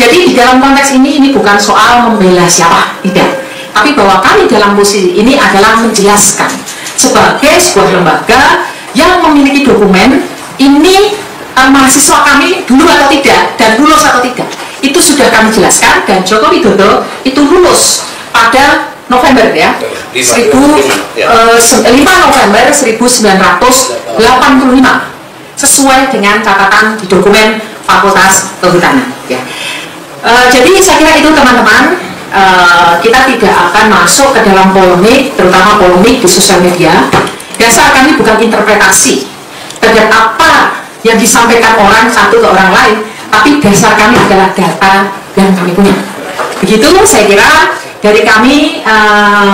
Jadi di dalam konteks ini bukan soal membela siapa, tidak. Tapi bahwa kami dalam posisi ini adalah menjelaskan sebagai sebuah lembaga yang memiliki dokumen ini mahasiswa kami dulu atau tidak dan lulus atau tidak. Itu sudah kami jelaskan dan Joko Widodo itu lulus pada November ya, 5 November 1985 sesuai dengan catatan di dokumen Fakultas Kehutanan ya. Jadi saya kira itu teman-teman, kita tidak akan masuk ke dalam polemik, terutama polemik di sosial media. Dasar kami bukan interpretasi terhadap apa yang disampaikan orang satu ke orang lain, tapi dasar kami adalah data yang kami punya. Begitu saya kira dari kami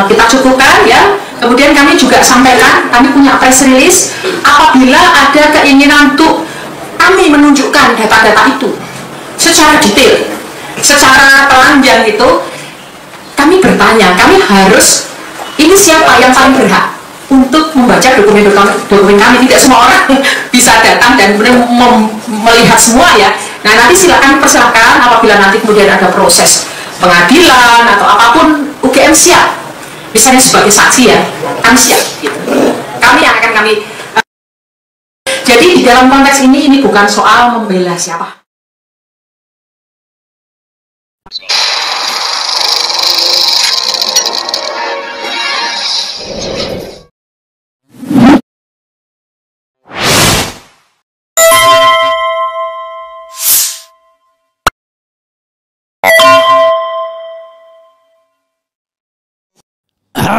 kita cukupkan ya. Kemudian kami juga sampaikan, kami punya press release apabila ada keinginan untuk kami menunjukkan data-data itu secara detail, secara telanjang itu, kami bertanya, kami harus, ini siapa yang paling berhak untuk membaca dokumen kami. Tidak semua orang bisa datang dan kemudian melihat semua ya. Nah nanti silakan persilakan apabila nanti kemudian ada proses pengadilan atau apapun, UGM siap. Misalnya sebagai saksi ya, kami siap. Gitu. Kami yang akan kami. Jadi di dalam konteks ini bukan soal membela siapa.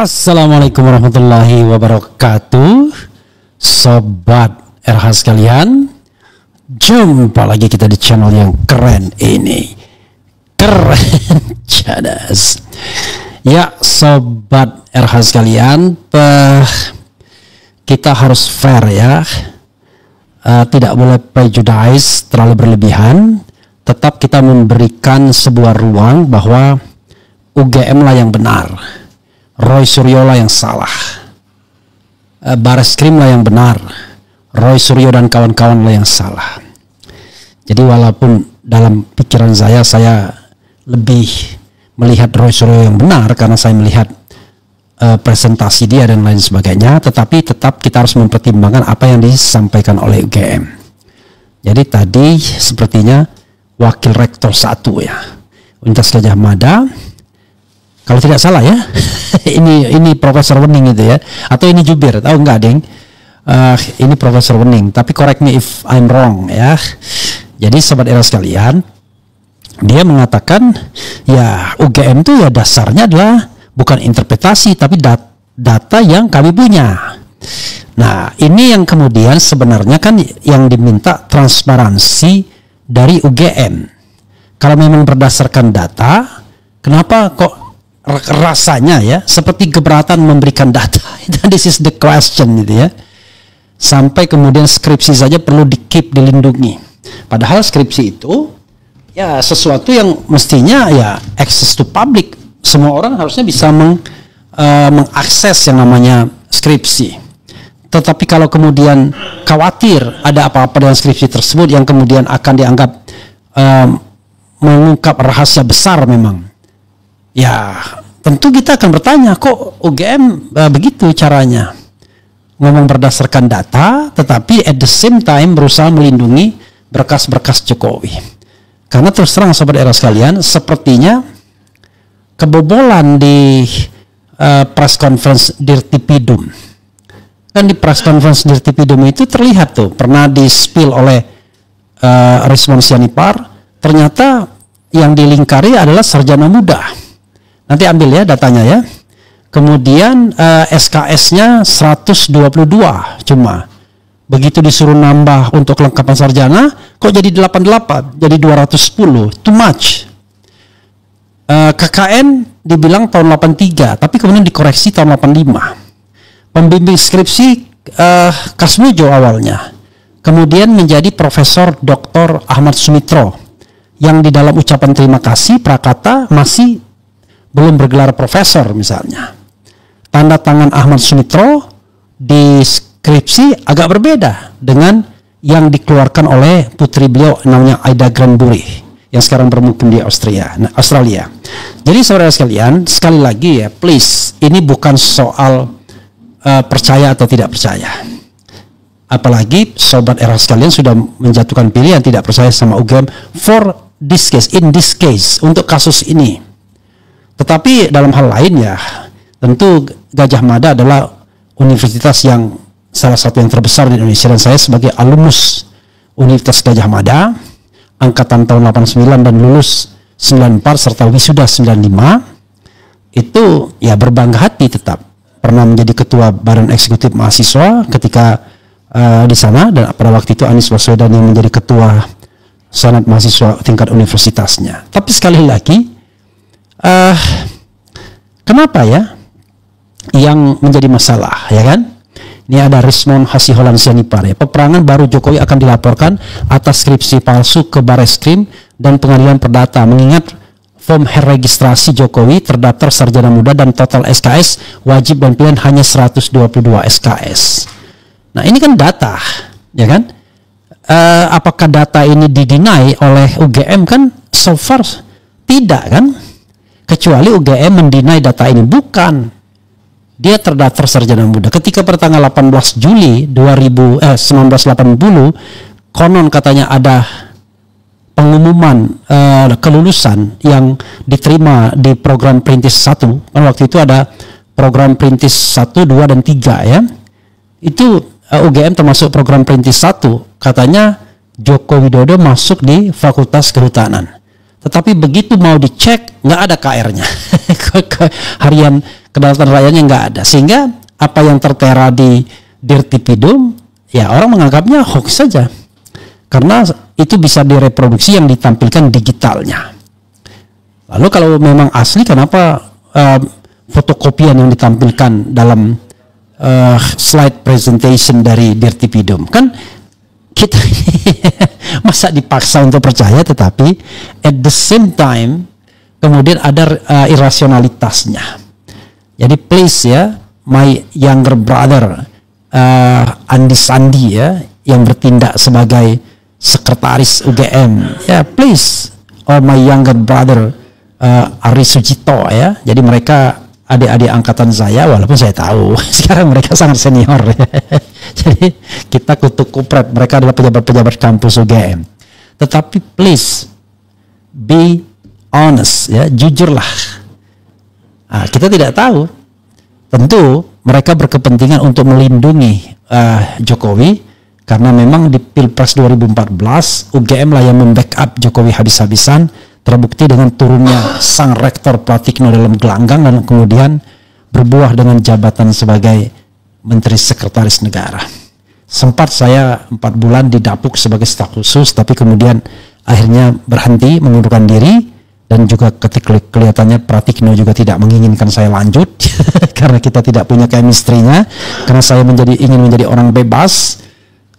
Assalamualaikum warahmatullahi wabarakatuh, sobat RH sekalian. Jumpa lagi kita di channel yang keren ini, keren cadas. Ya sobat RH sekalian, kita harus fair ya, tidak boleh prejudice terlalu berlebihan. Tetap kita memberikan sebuah ruang bahwa UGM lah yang benar, Roy Suryo lah yang salah, Bareskrim lah yang benar, Roy Suryo dan kawan-kawan lah yang salah. Jadi walaupun dalam pikiran saya lebih melihat Roy Suryo yang benar karena saya melihat presentasi dia dan lain sebagainya, tetapi tetap kita harus mempertimbangkan apa yang disampaikan oleh UGM. Jadi tadi sepertinya Wakil Rektor 1 ya, Universitas Gadjah Mada, kalau tidak salah ya, ini Profesor Wening itu ya, atau ini Jubir, tahu nggak ding? Ini Profesor Wening, tapi correct me if I'm wrong ya. Jadi sobat era sekalian, dia mengatakan ya UGM itu ya dasarnya adalah bukan interpretasi tapi data yang kami punya. Nah ini yang kemudian sebenarnya kan yang diminta transparansi dari UGM. Kalau memang berdasarkan data, kenapa kok rasanya ya seperti keberatan memberikan data? This is the question gitu ya. Sampai kemudian skripsi saja perlu dilindungi. Padahal skripsi itu ya sesuatu yang mestinya ya access to public. Semua orang harusnya bisa mengakses yang namanya skripsi. Tetapi kalau kemudian khawatir ada apa-apa dengan skripsi tersebut yang kemudian akan dianggap mengungkap rahasia besar memang, ya tentu kita akan bertanya, kok UGM begitu caranya ngomong berdasarkan data tetapi at the same time berusaha melindungi berkas-berkas Jokowi. Karena terus terang sobat era sekalian, sepertinya kebobolan di press conference Dirtipidum. Dan di press conference Dirtipidum itu terlihat tuh pernah di-spill oleh Rismon Sianipar, ternyata yang dilingkari adalah sarjana muda. Nanti ambil ya datanya ya. Kemudian SKS-nya 122 cuma. Begitu disuruh nambah untuk kelengkapan sarjana, kok jadi 88, jadi 210. Too much. KKN dibilang tahun 83, tapi kemudian dikoreksi tahun 85. Pembimbing skripsi Kasmujo awalnya. Kemudian menjadi Profesor Dr. Ahmad Sumitro, yang di dalam ucapan terima kasih prakata masih belum bergelar profesor misalnya. Tanda tangan Ahmad Sumitro di skripsi agak berbeda dengan yang dikeluarkan oleh putri beliau namanya Aida Granbury yang sekarang bermukim di Australia. Jadi saudara sekalian, sekali lagi ya, please, ini bukan soal percaya atau tidak percaya. Apalagi sobat era sekalian sudah menjatuhkan pilihan tidak percaya sama UGM for this case, in this case, untuk kasus ini. Tetapi dalam hal lain ya, tentu Gadjah Mada adalah universitas yang salah satu yang terbesar di Indonesia, dan saya sebagai alumnus Universitas Gadjah Mada angkatan tahun 89 dan lulus 94 serta wisuda 95 itu ya berbangga hati, tetap pernah menjadi ketua Badan Eksekutif Mahasiswa ketika di sana, dan pada waktu itu Anies Baswedan yang menjadi ketua Senat Mahasiswa tingkat universitasnya. Tapi sekali lagi kenapa ya yang menjadi masalah, ya kan? Ini ada Rismon Hasiholan Sianipar ya. Peperangan baru Jokowi akan dilaporkan atas skripsi palsu ke Bareskrim dan Pengadilan Perdata, mengingat form registrasi Jokowi terdaftar sarjana muda dan total SKS wajib dan pilihan hanya 122 SKS. Nah, ini kan data, ya kan? Apakah data ini didinai oleh UGM? Kan so far tidak kan? Kecuali UGM mendinai data ini. Bukan, dia terdaftar sarjana muda. Ketika pertanggal 18 Juli 1980 konon katanya ada pengumuman kelulusan yang diterima di program Perintis 1. Kan waktu itu ada program Perintis 1, 2, dan 3 ya. Itu UGM termasuk program Perintis 1. Katanya Joko Widodo masuk di Fakultas Kehutanan. Tetapi begitu mau dicek, nggak ada KR-nya. Harian Kedaulatan Rakyatnya nggak ada. Sehingga apa yang tertera di Dirtipidum, ya orang menganggapnya hoax saja. Karena itu bisa direproduksi yang ditampilkan digitalnya. Lalu kalau memang asli, kenapa fotokopian yang ditampilkan dalam slide presentation dari Dirtipidum? Kan kita masa dipaksa untuk percaya, tetapi at the same time kemudian ada irasionalitasnya. Jadi please ya, my younger brother Andi Sandi ya, yang bertindak sebagai sekretaris UGM ya, please, or my younger brother Ari Sujito ya. Jadi mereka adik-adik angkatan saya, walaupun saya tahu sekarang mereka sangat senior ya. Jadi kita kutuk kupret, mereka adalah pejabat-pejabat kampus UGM. Tetapi please be honest ya, jujurlah. Nah, kita tidak tahu. Tentu mereka berkepentingan untuk melindungi Jokowi, karena memang di Pilpres 2014 UGM lah yang membackup Jokowi habis-habisan, terbukti dengan turunnya sang rektor Pratikno dalam gelanggang dan kemudian berbuah dengan jabatan sebagai Menteri Sekretaris Negara. Sempat saya 4 bulan didapuk sebagai staf khusus, tapi kemudian akhirnya berhenti, mengundurkan diri, dan juga ketika kelihatannya Pratikno juga tidak menginginkan saya lanjut karena kita tidak punya chemistry-nya, karena saya ingin menjadi orang bebas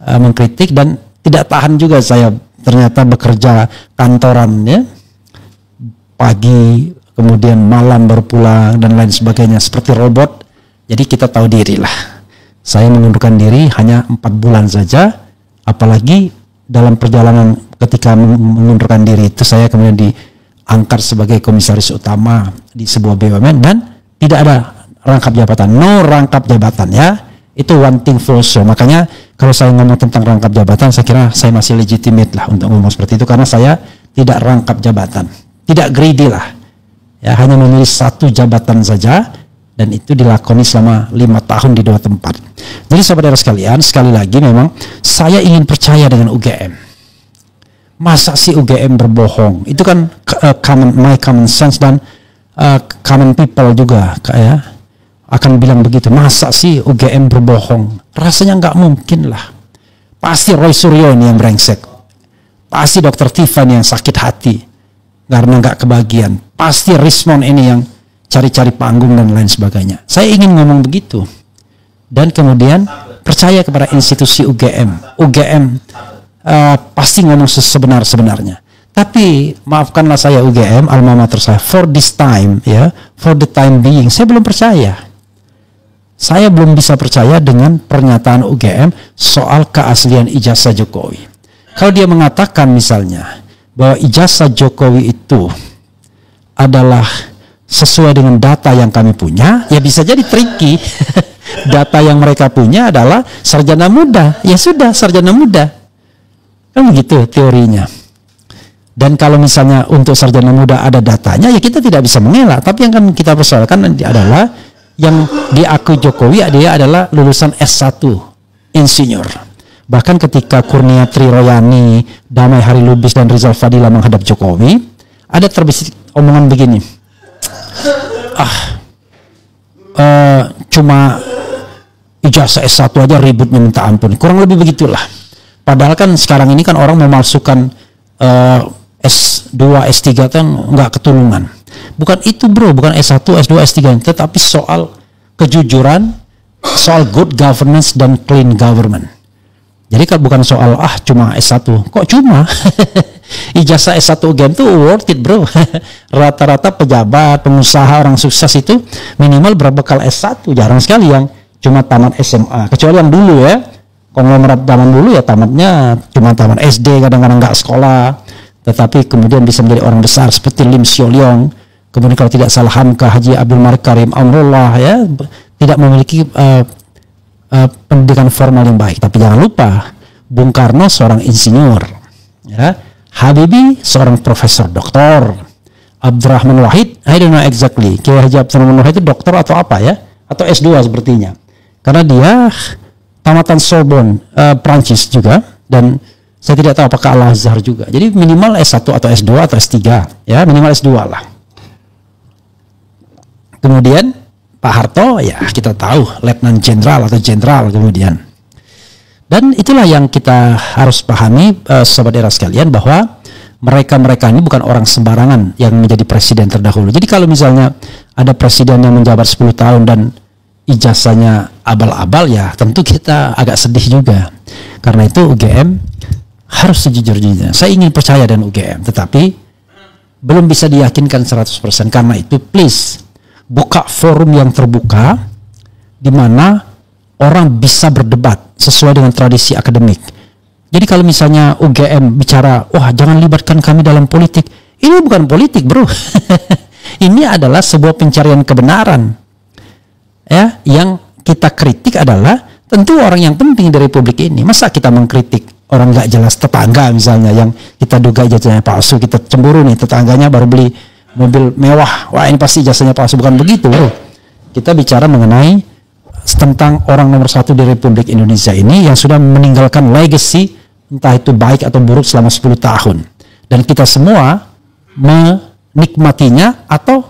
mengkritik, dan tidak tahan juga saya ternyata bekerja kantoran ya, pagi kemudian malam baru pulang dan lain sebagainya seperti robot. Jadi kita tahu diri lah. Saya mengundurkan diri hanya 4 bulan saja, apalagi dalam perjalanan ketika mengundurkan diri itu saya kemudian diangkat sebagai komisaris utama di sebuah BUMN dan tidak ada rangkap jabatan, no rangkap jabatan ya. Itu one thing for sure. Makanya kalau saya ngomong tentang rangkap jabatan, saya kira saya masih legitimate lah untuk ngomong seperti itu, karena saya tidak rangkap jabatan, tidak greedy lah ya, hanya memilih 1 jabatan saja, dan itu dilakoni selama 5 tahun di 2 tempat. Jadi saudara sekalian, sekali lagi memang saya ingin percaya dengan UGM. Masa sih UGM berbohong? Itu kan my common sense dan common people juga ya akan bilang begitu. Masa sih UGM berbohong? Rasanya nggak mungkin lah. Pasti Roy Suryo ini yang brengsek. Pasti Dr. Tiffany yang sakit hati karena nggak kebagian. Pasti Rismon ini yang cari-cari panggung dan lain sebagainya. Saya ingin ngomong begitu. Dan kemudian percaya kepada institusi UGM. UGM pasti ngomong sebenar-benarnya. Tapi maafkanlah saya UGM, alma mater saya, for this time ya, for the time being, saya belum percaya. Saya belum bisa percaya dengan pernyataan UGM soal keaslian ijazah Jokowi. Kalau dia mengatakan misalnya bahwa ijazah Jokowi itu adalah sesuai dengan data yang kami punya, ya bisa jadi tricky. Data yang mereka punya adalah sarjana muda, ya sudah sarjana muda, kan begitu teorinya. Dan kalau misalnya untuk sarjana muda ada datanya, ya kita tidak bisa mengelak. Tapi yang kan kita persoalkan adalah yang diakui Jokowi dia adalah lulusan S1 insinyur. Bahkan ketika Kurnia Triroyani, Damai Hari Lubis dan Rizal Fadila menghadap Jokowi, ada terbesit omongan begini, cuma ijazah S1 aja ributnya minta ampun, kurang lebih begitulah. Padahal kan sekarang ini kan orang memalsukan S2, S3 kan nggak ketulungan. Bukan itu bro, bukan S1, S2, S3, tetapi soal kejujuran, soal good governance dan clean government. Jadi kan bukan soal cuma S1, kok cuma ijazah S1 UGM tuh worth it bro. Rata-rata pejabat, pengusaha, orang sukses itu minimal berbekal S1, jarang sekali yang cuma tamat SMA, kecuali yang dulu ya, konglomerat zaman dulu ya tamatnya cuma tamat SD, kadang-kadang nggak sekolah, tetapi kemudian bisa menjadi orang besar seperti Lim Sio Leong, kemudian kalau tidak salah Hamka Haji Abdul Malik Karim Amrullah ya, tidak memiliki pendidikan formal yang baik. Tapi jangan lupa Bung Karno seorang insinyur, ya, Habibie seorang profesor doktor, Abdurrahman Wahid I don't know exactly, Kiai Haji Abdurrahman Wahid itu doktor atau apa ya, atau S2 sepertinya. Karena dia tamatan Sorbonne, Prancis juga, dan saya tidak tahu apakah Al-Azhar juga. Jadi minimal S1 atau S2 atau S3, ya minimal S2 lah. Kemudian Pak Harto, ya kita tahu Letnan Jenderal atau Jenderal kemudian. Dan itulah yang kita harus pahami, sobat era sekalian, bahwa mereka-mereka ini bukan orang sembarangan yang menjadi presiden terdahulu. Jadi kalau misalnya ada presiden yang menjabat 10 tahun dan ijazahnya abal-abal, ya tentu kita agak sedih juga. Karena itu UGM harus sejujur-jujurnya. Saya ingin percaya dengan UGM, tetapi belum bisa diyakinkan 100%. Karena itu please buka forum yang terbuka di mana orang bisa berdebat sesuai dengan tradisi akademik. Jadi kalau misalnya UGM bicara, wah jangan libatkan kami dalam politik, ini bukan politik bro. Ini adalah sebuah pencarian kebenaran. Ya, yang kita kritik adalah tentu orang yang penting dari publik ini. Masa kita mengkritik orang nggak jelas, tetangga misalnya yang kita duga ijazahnya palsu, kita cemburu nih tetangganya baru beli mobil mewah, wah ini pasti ijazahnya palsu. Bukan begitu bro. Kita bicara mengenai tentang orang nomor 1 di Republik Indonesia ini yang sudah meninggalkan legacy, entah itu baik atau buruk, selama 10 tahun. Dan kita semua menikmatinya atau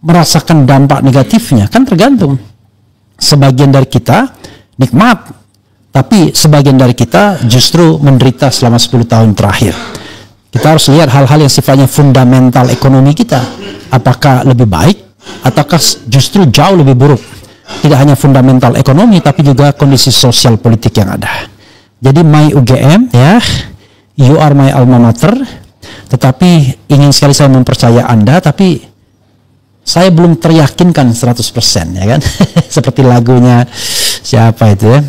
merasakan dampak negatifnya, kan tergantung. Sebagian dari kita nikmat, tapi sebagian dari kita justru menderita selama 10 tahun terakhir. Kita harus lihat hal-hal yang sifatnya fundamental ekonomi kita, apakah lebih baik ataukah justru jauh lebih buruk. Tidak hanya fundamental ekonomi, tapi juga kondisi sosial politik yang ada. Jadi my UGM, ya, you are my alma mater, tetapi ingin sekali saya mempercaya Anda, tapi saya belum teryakinkan 100%, ya kan? Seperti lagunya siapa itu ya?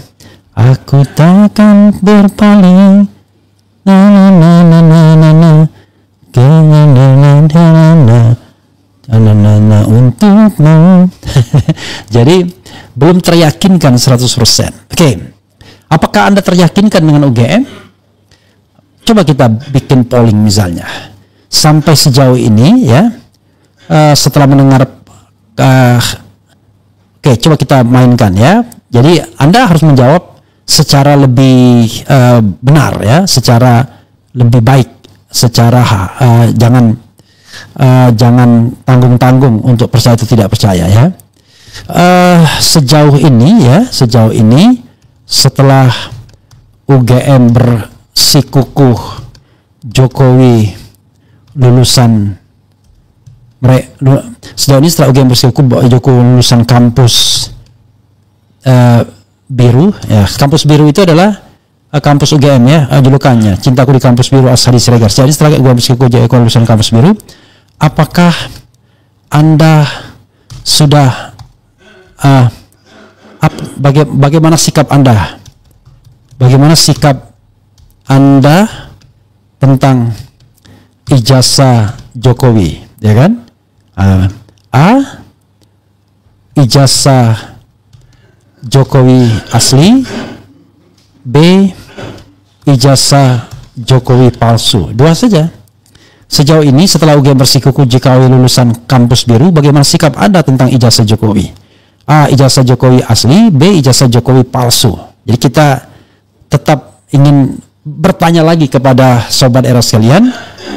Aku takkan berpaling, na na na na na na na, na untukmu. Jadi belum teryakinkan 100%. Oke. Apakah Anda teryakinkan dengan UGM? Coba kita bikin polling misalnya. Sampai sejauh ini ya, setelah mendengar, oke, coba kita mainkan ya. Jadi Anda harus menjawab secara lebih benar ya, secara lebih baik, secara jangan tanggung-tanggung untuk percaya atau tidak percaya ya. Sejauh ini setelah UGM bersikukuh Jokowi lulusan sejauh ini, setelah UGM bersikukuh Jokowi lulusan kampus biru ya. Kampus biru itu adalah kampus UGM ya, julukannya Cintaku di Kampus Biru Ashadi Siregar. Jadi setelah UGM bersikukuh Jokowi lulusan kampus biru, apakah Anda sudah bagaimana sikap Anda? Bagaimana sikap Anda tentang ijazah Jokowi, ya kan? A. Ijazah Jokowi asli. B. Ijazah Jokowi palsu. Dua saja. Sejauh ini setelah UGM bersikukuh jika lulusan kampus biru, bagaimana sikap Anda tentang ijazah Jokowi? A. Ijazah Jokowi asli. B. Ijazah Jokowi palsu. Jadi kita tetap ingin bertanya lagi kepada sobat era sekalian,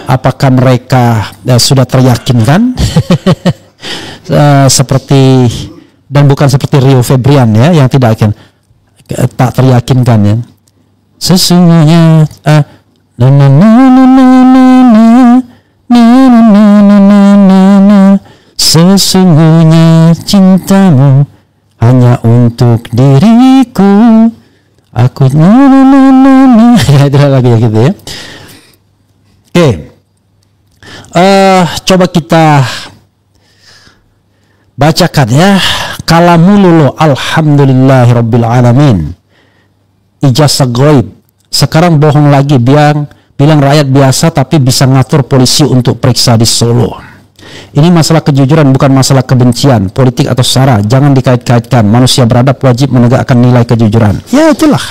apakah mereka sudah teryakinkan seperti, dan bukan seperti Rio Febrian ya, yang tak teryakinkan ya. Sesungguhnya sesungguhnya cintamu hanya untuk diriku. Aku itu lagi ya gitu ya. Oke. Coba kita bacakan ya. Kalamululu alhamdulillahirabbil alamin. Ijazah goib. Sekarang bohong lagi bilang rakyat biasa tapi bisa ngatur polisi untuk periksa di Solo. Ini masalah kejujuran, bukan masalah kebencian, politik atau sara. Jangan dikait-kaitkan. Manusia beradab wajib menegakkan nilai kejujuran. Ya itulah.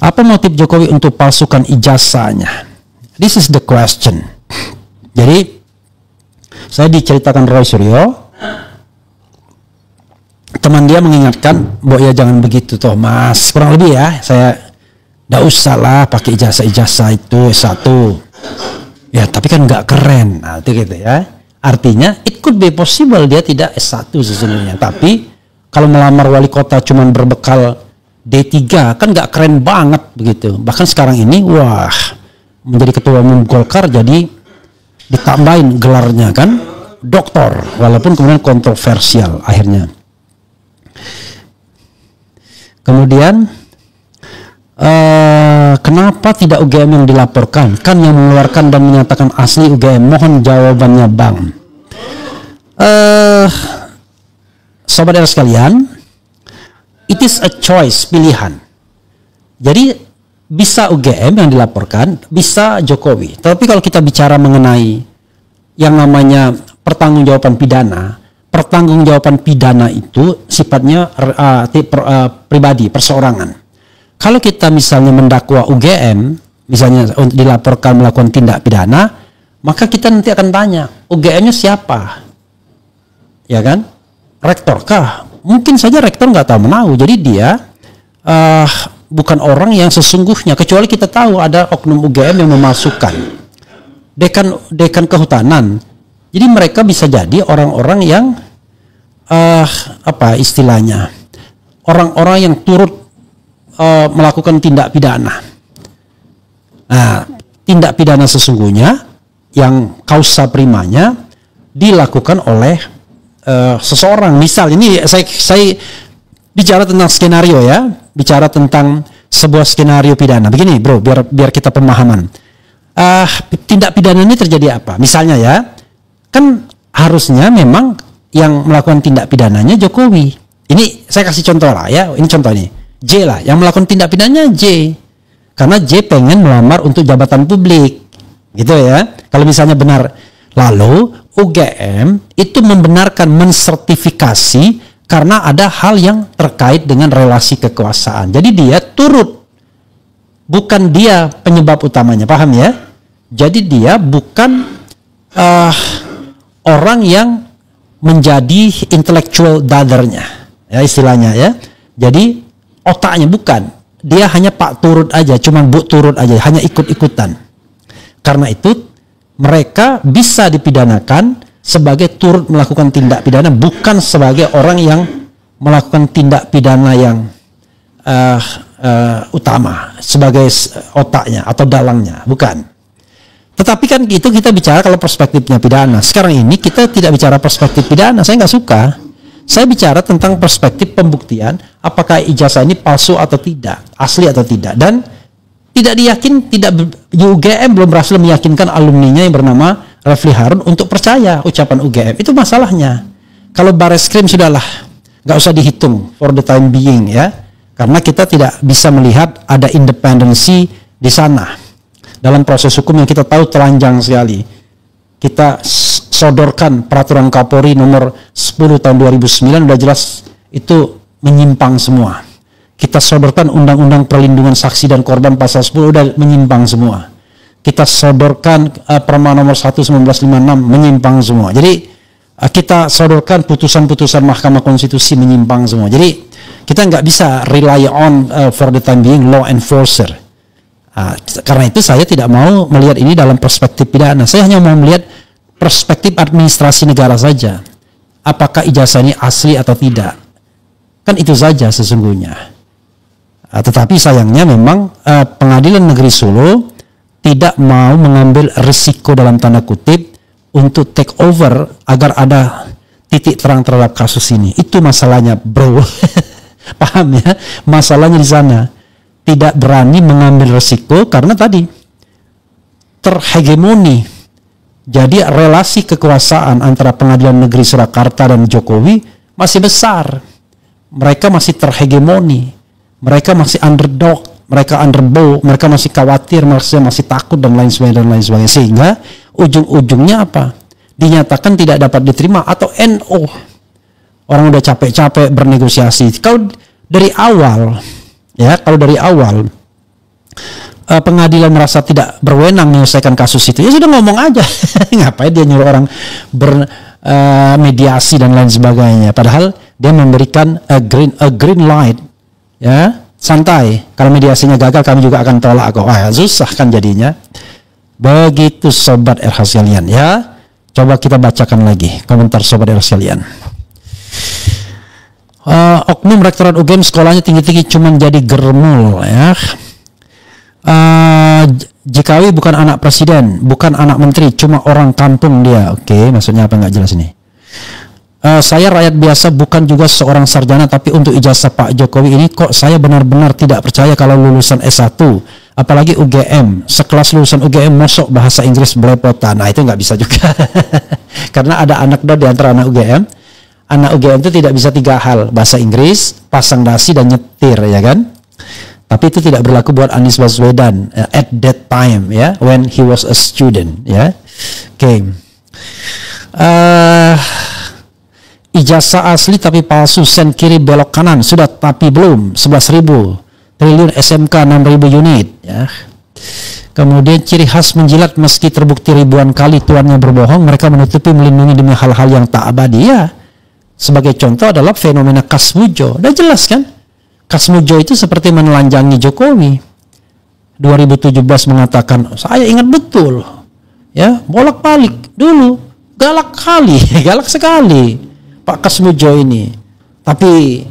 Apa motif Jokowi untuk palsukan ijazahnya? This is the question. Jadi saya diceritakan Roy Suryo, teman dia mengingatkan, "Mbok ya jangan begitu toh Mas." Kurang lebih ya, saya nggak usah lah pakai ijazah itu S1. Ya tapi kan nggak keren. Nah, itu gitu ya. Artinya it could be possible dia tidak S1 sesungguhnya. Tapi kalau melamar wali kota cuman berbekal D3 kan nggak keren banget begitu. Bahkan sekarang ini wah, menjadi ketua umum Golkar jadi ditambahin gelarnya kan doktor, walaupun kemudian kontroversial akhirnya. Kemudian kenapa tidak UGM yang dilaporkan? Kan yang mengeluarkan dan menyatakan asli UGM. Mohon jawabannya Bang. Sobat era sekalian, it is a choice, pilihan. Jadi bisa UGM yang dilaporkan, bisa Jokowi. Tapi kalau kita bicara mengenai yang namanya pertanggungjawaban pidana itu sifatnya pribadi, perseorangan. Kalau kita misalnya mendakwa UGM, misalnya dilaporkan melakukan tindak pidana, maka kita nanti akan tanya, UGM-nya siapa? Ya kan? Rektor kah? Mungkin saja rektor nggak tahu menahu. Jadi dia bukan orang yang sesungguhnya, kecuali kita tahu ada oknum UGM yang memasukkan. Dekan kehutanan. Jadi mereka bisa jadi orang-orang yang apa istilahnya? Orang-orang yang turut melakukan tindak pidana. Nah, tindak pidana sesungguhnya yang kausa primanya dilakukan oleh seseorang. Misal ini saya bicara tentang skenario ya, bicara tentang sebuah skenario pidana. Begini, bro, biar kita pemahaman. Tindak pidana ini terjadi apa? Misalnya ya, kan harusnya memang yang melakukan tindak pidananya Jokowi. Ini saya kasih contoh lah ya. Ini contoh nih. J lah, yang melakukan tindak pidananya J. Karena J pengen melamar untuk jabatan publik. Gitu ya. Kalau misalnya benar. Lalu UGM itu membenarkan mensertifikasi karena ada hal yang terkait dengan relasi kekuasaan. Jadi dia turut. Bukan dia penyebab utamanya, paham ya? Jadi dia bukan orang yang menjadi intellectual dadernya. Ya istilahnya ya. Jadi otaknya bukan, dia hanya pak turut aja, cuman bu turut aja, hanya ikut-ikutan. Karena itu mereka bisa dipidanakan sebagai turut melakukan tindak pidana, bukan sebagai orang yang melakukan tindak pidana yang utama sebagai otaknya atau dalangnya, bukan. Tetapi kan itu kita bicara kalau perspektifnya pidana. Sekarang ini kita tidak bicara perspektif pidana, saya nggak suka. Saya bicara tentang perspektif pembuktian, apakah ijazah ini palsu atau tidak, asli atau tidak. Dan tidak UGM belum berhasil meyakinkan alumninya yang bernama Refli Harun untuk percaya ucapan UGM. Itu masalahnya. Kalau Bareskrim sudahlah, nggak usah dihitung for the time being ya, karena kita tidak bisa melihat ada independensi di sana dalam proses hukum yang kita tahu telanjang sekali. kita sodorkan peraturan Kapolri nomor 10 tahun 2009, udah jelas itu menyimpang semua. Kita sodorkan undang-undang perlindungan saksi dan korban pasal 10, udah menyimpang semua. Kita sodorkan Perma nomor 1 1956, menyimpang semua. Jadi kita sodorkan putusan-putusan Mahkamah Konstitusi, menyimpang semua. Jadi kita nggak bisa rely on for the time being law enforcer. Karena itu saya tidak mau melihat ini dalam perspektif pidana. Saya hanya mau melihat perspektif administrasi negara saja. Apakah ijazah ini asli atau tidak? Kan itu saja sesungguhnya. Tetapi sayangnya memang Pengadilan Negeri Solo tidak mau mengambil risiko dalam tanda kutip untuk take over agar ada titik terang terhadap kasus ini. Itu masalahnya, bro. Paham ya? Masalahnya di sana. Tidak berani mengambil risiko karena tadi terhegemoni. Jadi relasi kekuasaan antara Pengadilan Negeri Surakarta dan Jokowi masih besar. Mereka masih terhegemoni. Mereka masih underdog, mereka underbow, mereka masih khawatir, mereka masih takut dan lain sebagainya. Sehingga ujung-ujungnya apa? Dinyatakan tidak dapat diterima atau NO. Orang udah capek-capek bernegosiasi. Kalau dari awal pengadilan merasa tidak berwenang menyelesaikan kasus itu, ya sudah ngomong aja. Ngapain dia nyuruh orang bermediasi dan lain sebagainya. Padahal dia memberikan a green light, ya, santai. Kalau mediasinya gagal, kami juga akan tolak kok. Susah kan jadinya. Begitu sobat RH sekalian, ya. Coba kita bacakan lagi komentar sobat RH sekalian. Oknum rektorat UGM sekolahnya tinggi-tinggi cuman jadi germul, ya. Jikawi bukan anak presiden, bukan anak menteri, cuma orang kampung dia. Oke, maksudnya apa, nggak jelas ini. Saya rakyat biasa, bukan juga seorang sarjana, tapi untuk ijazah Pak Jokowi ini kok saya benar-benar tidak percaya kalau lulusan S1, apalagi UGM, sekelas lulusan UGM mosok bahasa Inggris belepotan. Nah itu nggak bisa juga. Karena ada anekdot di antara anak UGM. Anak UGM itu tidak bisa 3 hal, bahasa Inggris, pasang dasi, dan nyetir, ya kan? Tapi itu tidak berlaku buat Anies Baswedan at that time, ya, when he was a student, ya. Oke. Ijazah asli tapi palsu, sen kiri belok kanan, sudah tapi belum, 11.000 triliun SMK 6.000 unit, ya. Kemudian ciri khas menjilat, meski terbukti ribuan kali tuannya berbohong, mereka menutupi melindungi demi hal-hal yang tak abadi, ya. Sebagai contoh adalah fenomena Kasmujo. Udah jelas kan? Kasmujo itu seperti menelanjangi Jokowi. 2017 mengatakan, saya ingat betul, ya, bolak-balik dulu, galak kali, galak sekali Pak Kasmujo ini. Tapi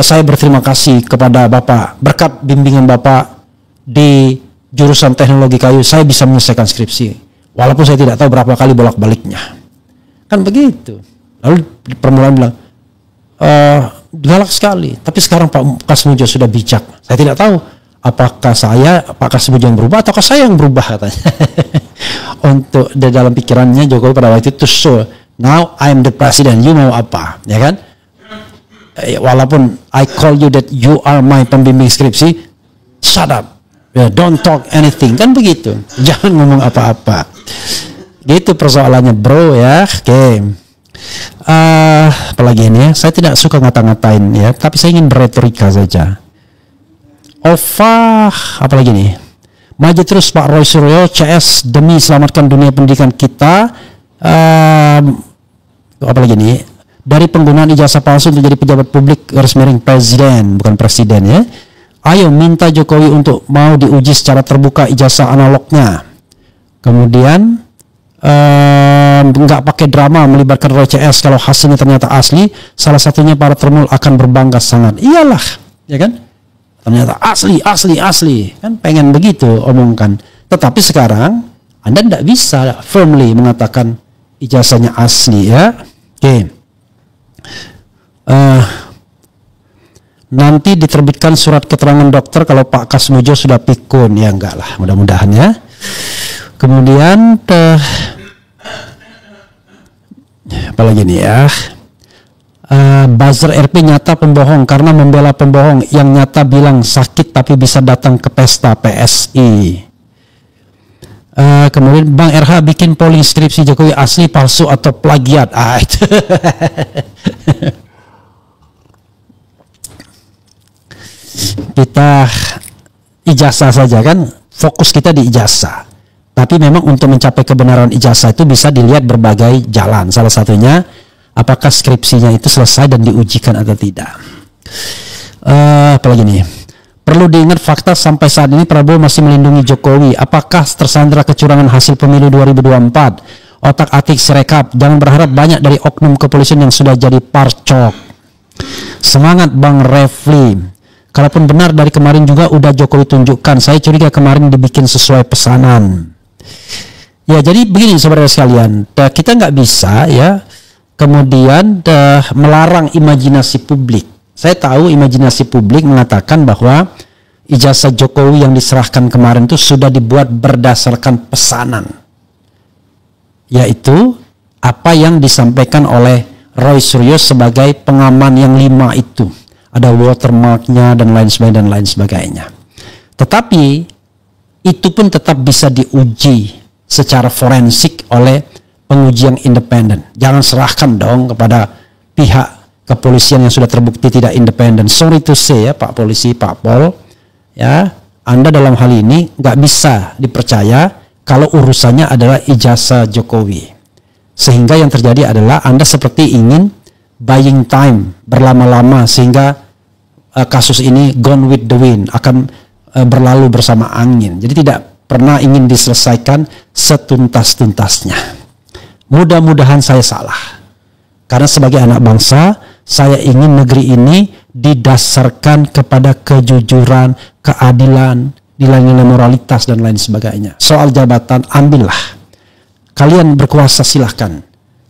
saya berterima kasih kepada Bapak, berkat bimbingan Bapak di jurusan teknologi kayu, saya bisa menyelesaikan skripsi, walaupun saya tidak tahu berapa kali bolak-baliknya. Kan begitu. Lalu permulaan bilang, galak sekali, tapi sekarang Pak Kasmujo sudah bijak. Saya tidak tahu apakah Pak Kasmujo yang berubah ataukah saya yang berubah, katanya. Untuk di dalam pikirannya Jokowi pada waktu itu, so now I'm the president, you mau apa, ya kan? Walaupun I call you that you are my pembimbing skripsi, shut up, don't talk anything, kan begitu. Jangan ngomong apa-apa. Gitu persoalannya, bro, ya. Oke. Apalagi ini, ya, saya tidak suka ngata-ngatain, ya, tapi saya ingin berretorika saja. Apalagi nih, maju terus Pak Roy Suryo CS demi selamatkan dunia pendidikan kita. Apalagi nih, dari penggunaan ijazah palsu untuk jadi pejabat publik, garis miring presiden, bukan presiden, ya. Ayo minta Jokowi untuk mau diuji secara terbuka ijazah analognya. Kemudian nggak pakai drama melibatkan Roy CS, kalau hasilnya ternyata asli, salah satunya para termul akan berbangga sangat. Iyalah, ya kan? Ternyata asli, kan pengen begitu omongkan. Tetapi sekarang Anda tidak bisa firmly mengatakan ijazahnya asli, ya. Oke. Nanti diterbitkan surat keterangan dokter kalau Pak Kasmujo sudah pikun, ya enggak lah, mudah-mudahan, ya. Kemudian apalagi nih, ya, buzzer RP nyata pembohong karena membela pembohong yang nyata bilang sakit tapi bisa datang ke pesta PSI. Kemudian Bang RH bikin polling skripsi Jokowi asli, palsu atau plagiat. Itu. Kita ijazah saja kan, fokus kita di ijazah. Tapi memang untuk mencapai kebenaran ijazah itu bisa dilihat berbagai jalan. Salah satunya apakah skripsinya itu selesai dan diujikan atau tidak. Apalagi nih, perlu diingat fakta sampai saat ini Prabowo masih melindungi Jokowi. Apakah tersandra kecurangan hasil pemilu 2024? Otak-atik Sirekap. Jangan berharap banyak dari oknum kepolisian yang sudah jadi parcok. Semangat Bang Refli. Kalaupun benar dari kemarin juga udah Jokowi tunjukkan. Saya curiga kemarin dibikin sesuai pesanan. Ya, jadi begini saudara sekalian, kita nggak bisa ya kemudian melarang imajinasi publik. Saya tahu imajinasi publik mengatakan bahwa ijazah Jokowi yang diserahkan kemarin itu sudah dibuat berdasarkan pesanan, yaitu apa yang disampaikan oleh Roy Suryo sebagai pengaman yang 5 itu. Ada watermarknya dan lain sebagainya. Tetapi itu pun tetap bisa diuji secara forensik oleh penguji yang independen. Jangan serahkan dong kepada pihak kepolisian yang sudah terbukti tidak independen. Sorry to say ya Pak Polisi, Pak Pol, ya Anda dalam hal ini nggak bisa dipercaya kalau urusannya adalah ijazah Jokowi. Sehingga yang terjadi adalah Anda seperti ingin buying time berlama-lama sehingga kasus ini gone with the wind, akan berlalu bersama angin. Jadi tidak pernah ingin diselesaikan setuntas-tuntasnya. Mudah-mudahan saya salah. Karena sebagai anak bangsa, saya ingin negeri ini didasarkan kepada kejujuran, keadilan, nilai-nilai moralitas dan lain sebagainya. Soal jabatan, ambillah. Kalian berkuasa silahkan.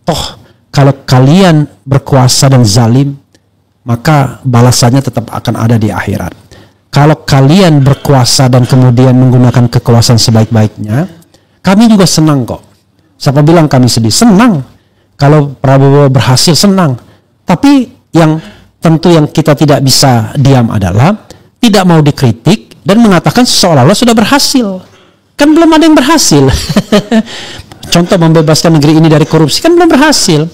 Toh kalau kalian berkuasa dan zalim, maka balasannya tetap akan ada di akhirat. Kalau kalian berkuasa dan kemudian menggunakan kekuasaan sebaik-baiknya, kami juga senang kok. Siapa bilang kami sedih? Senang. Kalau Prabowo berhasil, senang. Tapi yang tentu yang kita tidak bisa diam adalah tidak mau dikritik dan mengatakan seolah-olah sudah berhasil. Kan belum ada yang berhasil. Contoh membebaskan negeri ini dari korupsi kan belum berhasil.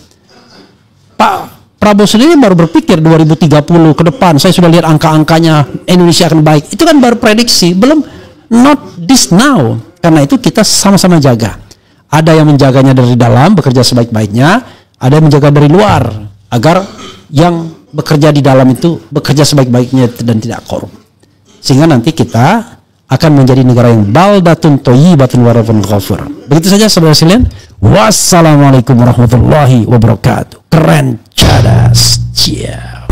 Pak Prabowo sendiri baru berpikir 2030 ke depan, saya sudah lihat angka-angkanya Indonesia akan baik. Itu kan baru prediksi, belum, not this now. Karena itu kita sama-sama jaga. Ada yang menjaganya dari dalam, bekerja sebaik-baiknya. Ada yang menjaga dari luar, agar yang bekerja di dalam itu bekerja sebaik-baiknya dan tidak korup. Sehingga nanti kita akan menjadi negara yang baldatun thayyibatun wa rabbun ghafur. Begitu saja saudara sekalian. Wassalamualaikum warahmatullahi wabarakatuh. Keren, cadas, ciao.